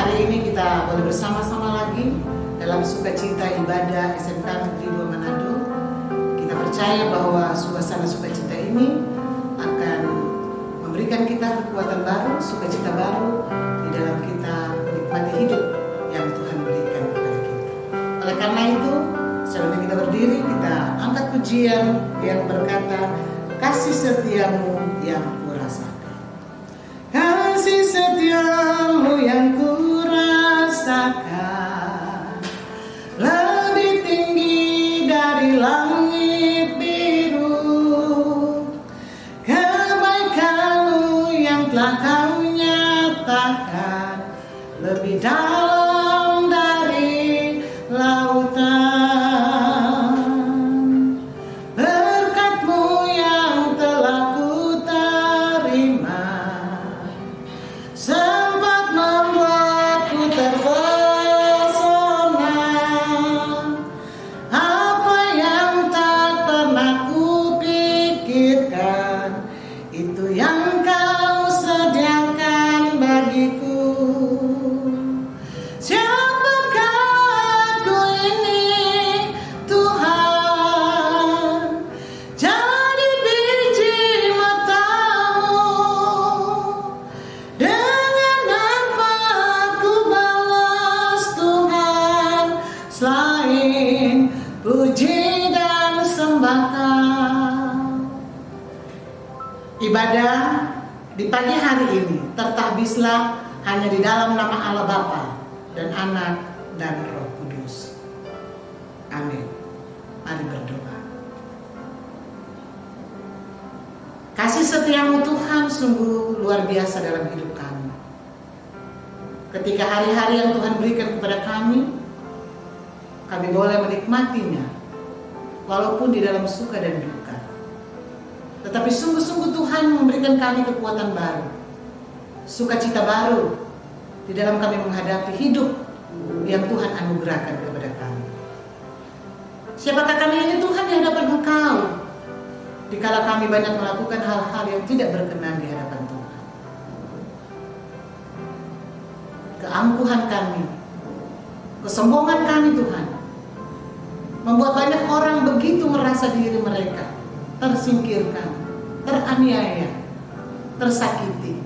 hari ini kita boleh bersama-sama lagi dalam sukacita ibadah SMK Negeri 2 Manado. Kita percaya bahwa suasana sukacita ini akan memberikan kita kekuatan baru, sukacita baru di dalam kita menikmati hidup yang Tuhan berikan kepada kita. Oleh karena itu, sebelum kita berdiri, kita angkat pujian yang berkata, kasih setiamu yang kurasakan. Kasih setiamu yang kurasakan lebih tinggi dari langit biru. Kebaikanmu yang telah kau nyatakan lebih dalam dari lautan. Berkat-Mu yang telah ku terima sempat membuatku terpesona. Apa yang tak pernah ku pikirkan, itu yang kau sediakan bagiku. Siapakah aku ini, Tuhan? Jadi biji mata-Mu. Dengan apa aku balas Tuhan selain puji dan sembah Kau? Ibadah di pagi hari ini tertabislah hanya di dalam nama Allah Bapa dan Anak dan Roh Kudus. Amin. Mari berdoa. Kasih setiamu Tuhan sungguh luar biasa dalam hidup kami. Ketika hari-hari yang Tuhan berikan kepada kami boleh menikmatinya, walaupun di dalam suka dan duka. Tetapi sungguh-sungguh Tuhan memberikan kami kekuatan baru, sukacita baru di dalam kami menghadapi hidup yang Tuhan anugerahkan kepada kami. Siapakah kami ini Tuhan di hadapan Engkau, dikala kami banyak melakukan hal-hal yang tidak berkenan di hadapan Tuhan. Keangkuhan kami, kesombongan kami Tuhan, membuat banyak orang begitu merasa diri mereka tersingkirkan, teraniaya, tersakiti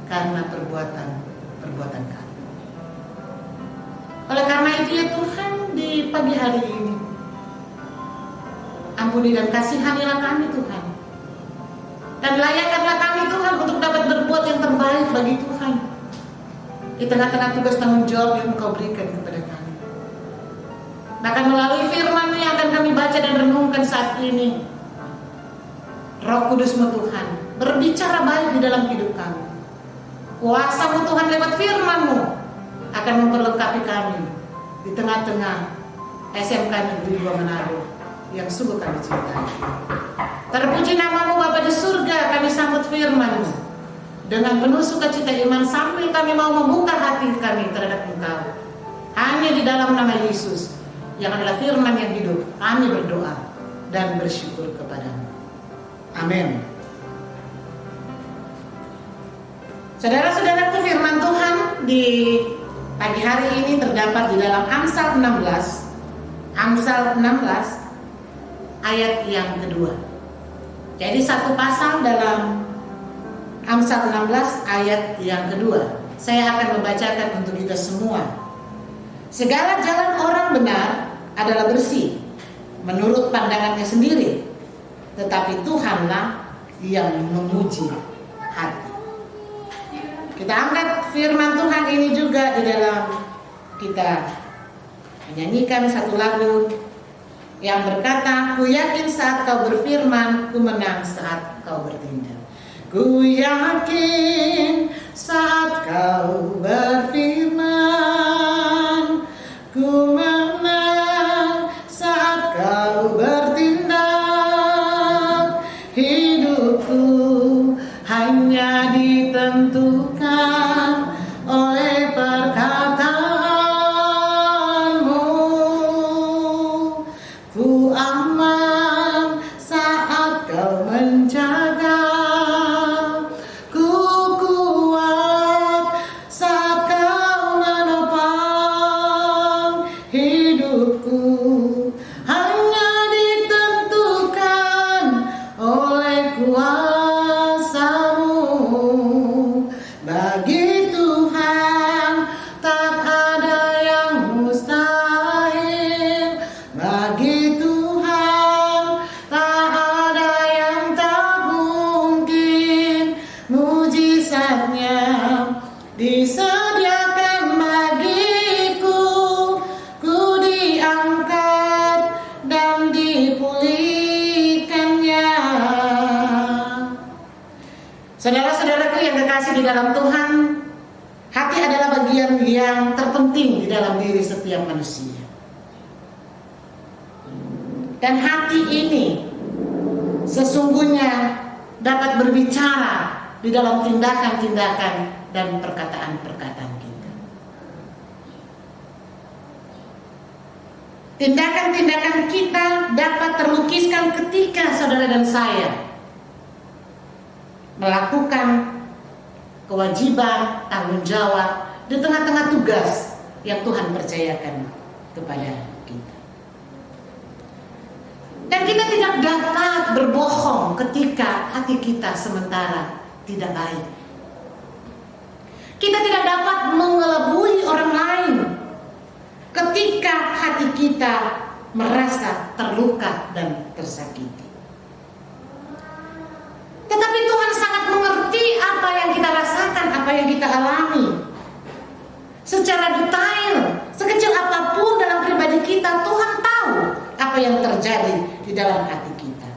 karena perbuatan kami. Oleh karena itu ya Tuhan, di pagi hari ini ampuni dan kasihanilah kami Tuhan, dan layakkanlah kami Tuhan untuk dapat berbuat yang terbaik bagi Tuhan di tengah-tengah tugas tanggung jawab yang Engkau berikan kepada kami. Bahkan melalui firman-Mu yang akan kami baca dan renungkan saat ini, Roh Kudus-Mu Tuhan berbicara baik di dalam hidup kami. Kuasa-Mu Tuhan lewat firman-Mu akan memperlengkapi kami di tengah-tengah SMK Negeri 2 Manado yang sungguh kami cintai. Terpuji nama-Mu Bapa di surga, kami sambut firman-Mu dengan penuh sukacita iman sambil kami mau membuka hati kami terhadap Engkau. Hanya di dalam nama Yesus yang adalah firman yang hidup, kami berdoa dan bersyukur kepada-Mu. Amin. Saudara-saudaraku, firman Tuhan di pagi hari ini terdapat di dalam Amsal 16 ayat yang kedua. Jadi satu pasal dalam Amsal 16 ayat yang kedua. Saya akan membacakan untuk kita semua. Segala jalan orang benar adalah bersih menurut pandangannya sendiri, tetapi Tuhanlah yang memuji hati. Kita angkat firman Tuhan ini juga di dalam kita menyanyikan satu lagu yang berkata, ku yakin saat kau berfirman, ku menang saat kau bertindak. Ku yakin saat kau berfirman, ku menang saat kau bertindak. Hidupku hanya ditentukan oleh perkataanmu. Ku aman saat kau menjaga, ku kuat saat kau Saudara-saudaraku yang kekasih di dalam Tuhan, hati adalah bagian yang terpenting di dalam diri setiap manusia. Dan hati ini sesungguhnya dapat berbicara di dalam tindakan-tindakan dan perkataan-perkataan kita. Tindakan-tindakan kita dapat terlukiskan ketika saudara dan saya melakukan kewajiban, tanggung jawab di tengah-tengah tugas yang Tuhan percayakan kepada kita. Dan kita tidak dapat berbohong ketika hati kita sementara tidak baik. Kita tidak dapat mengelabui orang lain ketika hati kita merasa terluka dan tersakiti. Tetapi Tuhan sangat mengerti apa yang kita rasakan, apa yang kita alami. Secara detail, sekecil apapun dalam pribadi kita, Tuhan tahu apa yang terjadi di dalam hati kita.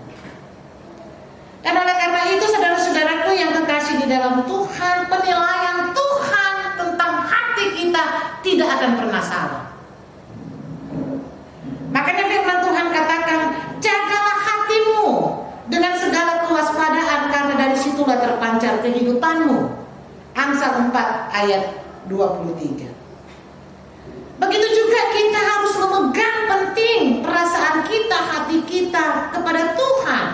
Dan oleh karena itu, saudara-saudaraku yang kekasih di dalam Tuhan, penilaian Tuhan tentang hati kita tidak akan pernah salah. Makanya firman Tuhan katakan, jagalah hatimu dengan segala kewaspadaan, karena dari situlah terpancar kehidupanmu. Amsal 4 ayat 23. Begitu juga kita harus memegang penting perasaan kita, hati kita kepada Tuhan.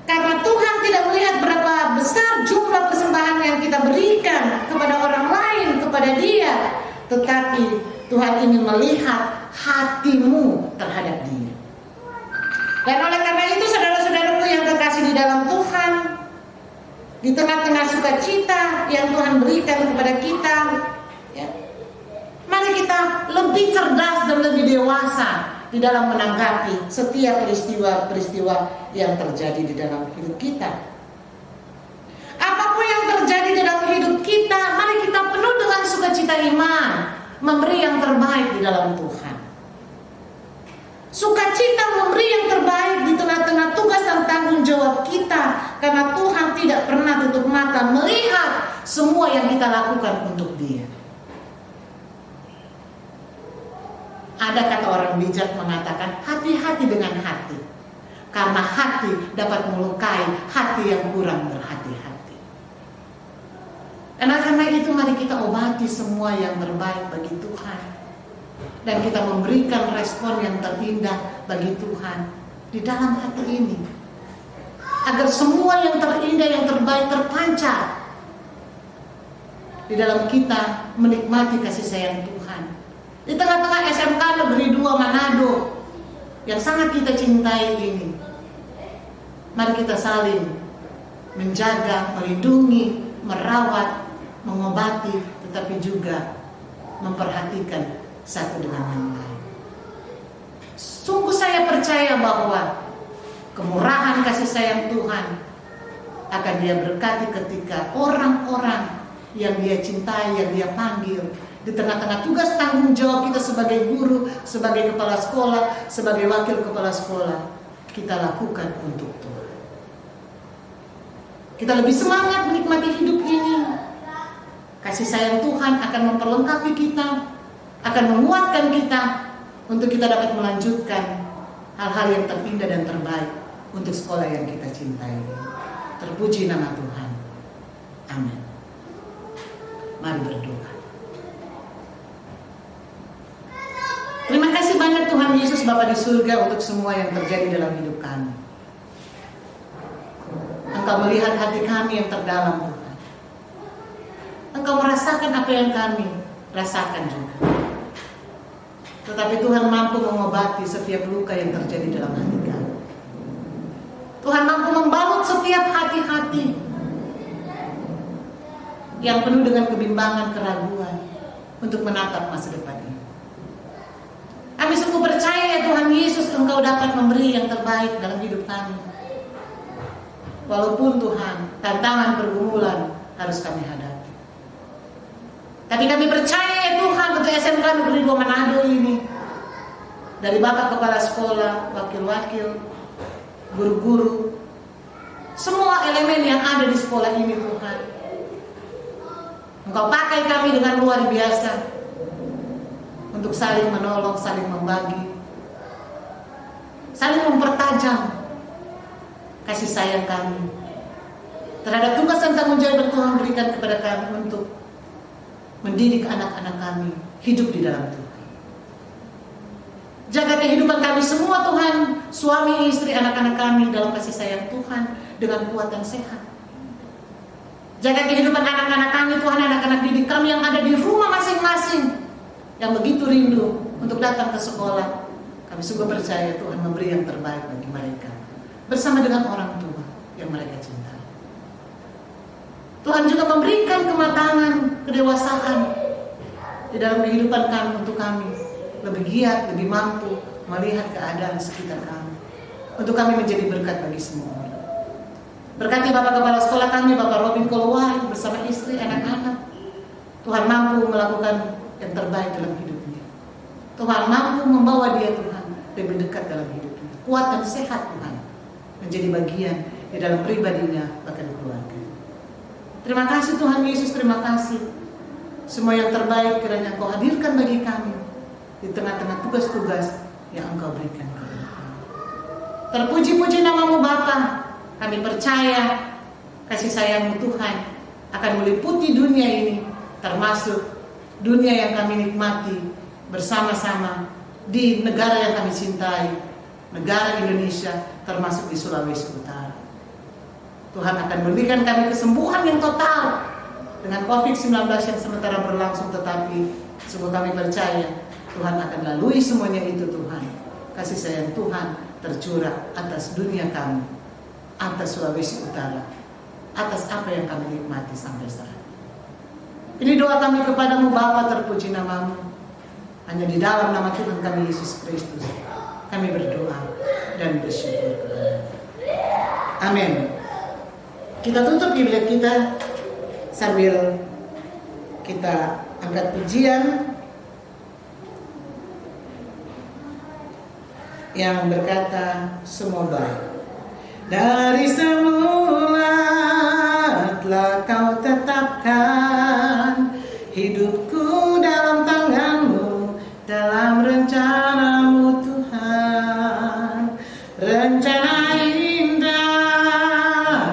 Karena Tuhan tidak melihat berapa besar jumlah persembahan yang kita berikan kepada orang lain, kepada Dia, tetapi Tuhan ingin melihat hatimu terhadap Dia. Dan oleh karena itu, saudara-saudaraku yang kekasih di dalam Tuhan, di tengah-tengah sukacita yang Tuhan berikan kepada kita, ya, mari kita lebih cerdas dan lebih dewasa di dalam menanggapi setiap peristiwa-peristiwa yang terjadi di dalam hidup kita. Apapun yang terjadi di dalam hidup kita, mari kita penuh dengan sukacita iman, memberi yang terbaik di dalam Tuhan. Sukacita memberi yang terbaik di tengah-tengah tugas dan tanggung jawab kita, karena Tuhan tidak pernah tutup mata melihat semua yang kita lakukan untuk Dia. Ada kata orang bijak mengatakan, hati-hati dengan hati, karena hati dapat melukai hati yang kurang berhati-hati. Karena itu mari kita obati semua yang terbaik bagi Tuhan, dan kita memberikan respon yang terindah bagi Tuhan di dalam hati ini, agar semua yang terindah, yang terbaik terpancar di dalam kita menikmati kasih sayang Tuhan. Di tengah-tengah SMK Negeri 2 Manado yang sangat kita cintai ini, mari kita saling menjaga, melindungi, merawat, mengobati, tetapi juga memperhatikan satu dengan yang lain. Sungguh saya percaya bahwa kemurahan kasih sayang Tuhan akan Dia berkati ketika orang-orang yang Dia cintai, yang Dia panggil, di tengah-tengah tugas tanggung jawab kita sebagai guru, sebagai kepala sekolah, sebagai wakil kepala sekolah, kita lakukan untuk Tuhan. Kita lebih semangat menikmati hidup ini. Kasih sayang Tuhan akan memperlengkapi kita, akan menguatkan kita untuk kita dapat melanjutkan hal-hal yang terindah dan terbaik untuk sekolah yang kita cintai. Terpuji nama Tuhan. Amin. Mari berdoa. Terima kasih banyak Tuhan Yesus Bapa di surga untuk semua yang terjadi dalam hidup kami. Engkau melihat hati kami yang terdalam Tuhan. Engkau merasakan apa yang kami rasakan juga. Tetapi Tuhan mampu mengobati setiap luka yang terjadi dalam hati kami. Tuhan mampu membalut setiap hati-hati yang penuh dengan kebimbangan, keraguan untuk menatap masa depan ini. Kami sungguh percaya ya Tuhan Yesus, Engkau dapat memberi yang terbaik dalam hidup kami. Walaupun Tuhan, tantangan pergumulan harus kami hadapi. Tapi kami percaya ya Tuhan untuk SMK Negeri 2 Manado ini, dari Bapak Kepala Sekolah, wakil-wakil, guru-guru, semua elemen yang ada di sekolah ini Tuhan. Engkau pakai kami dengan luar biasa untuk saling menolong, saling membagi, saling mempertajam kasih sayang kami terhadap tugas dan tanggung jawab yang Tuhan berikan kepada kami untuk mendidik anak-anak kami hidup di dalam Tuhan. Jaga kehidupan kami semua Tuhan, suami, istri, anak-anak kami dalam kasih sayang Tuhan dengan kuat dan sehat. Jaga kehidupan anak-anak kami Tuhan, anak-anak didik kami yang ada di rumah masing-masing, yang begitu rindu untuk datang ke sekolah. Kami sungguh percaya Tuhan memberi yang terbaik bagi mereka, bersama dengan orang tua yang mereka cintai. Tuhan juga memberikan kematangan, kedewasaan di dalam kehidupan kami untuk kami lebih giat, lebih mampu melihat keadaan sekitar kami, untuk kami menjadi berkat bagi semua orang. Berkati Bapak Kepala Sekolah kami, Bapak Robin Kolowai bersama istri, anak-anak. Tuhan mampu melakukan yang terbaik dalam hidupnya. Tuhan mampu membawa dia Tuhan lebih dekat dalam hidupnya. Kuat dan sehat Tuhan menjadi bagian di dalam pribadinya bahkan keluarga. Terima kasih Tuhan Yesus, terima kasih. Semua yang terbaik kiranya Engkau hadirkan bagi kami di tengah-tengah tugas-tugas yang Engkau berikan kepada kami. Terpuji-puji nama-Mu Bapa. Kami percaya kasih sayang-Mu Tuhan akan meliputi dunia ini, termasuk dunia yang kami nikmati bersama-sama di negara yang kami cintai, negara Indonesia, termasuk di Sulawesi Utara. Tuhan akan memberikan kami kesembuhan yang total dengan COVID-19 yang sementara berlangsung, tetapi sungguh kami percaya Tuhan akan lalui semuanya itu Tuhan. Kasih sayang Tuhan tercurah atas dunia kami, atas Sulawesi Utara, atas apa yang kami nikmati sampai saat ini. Ini doa kami kepadamu Bapa, terpuji nama-Mu. Hanya di dalam nama Tuhan kami Yesus Kristus kami berdoa dan bersyukur kepada-Mu. Amin. Kita tutup Biblia kita sambil kita angkat pujian yang berkata semua baik. Dari semula telah Kau tetapkan hidupku dalam tangan-Mu, dalam rencana-Mu Tuhan. Rencana indah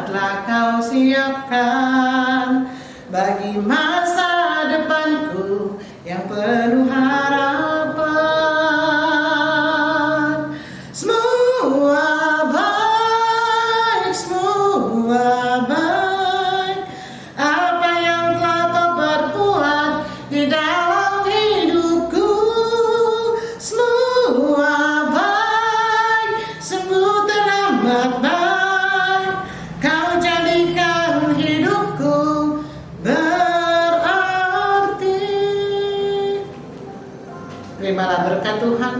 telah Kau siapkan bagi masa depanku yang penuh harapan. Semua baik, semua baik. Apa yang telah Kau perbuat di dalam hidupku, semua baik, sungguh teramat baik. Kau jadikan hidupku berarti. Terimalah berkat Tuhan.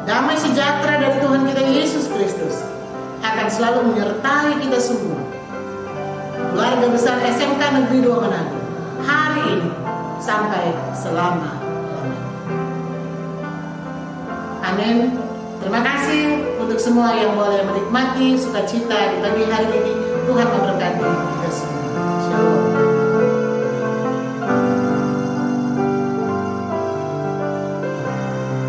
Damai sejahtera dari Tuhan kita Yesus Kristus akan selalu menyertai kita semua. Keluarga besar SMK Negeri 2 Manado, hari ini sampai selama-lamanya. Amin. Terima kasih untuk semua yang boleh menikmati sukacita di pagi hari ini. Tuhan memberkati.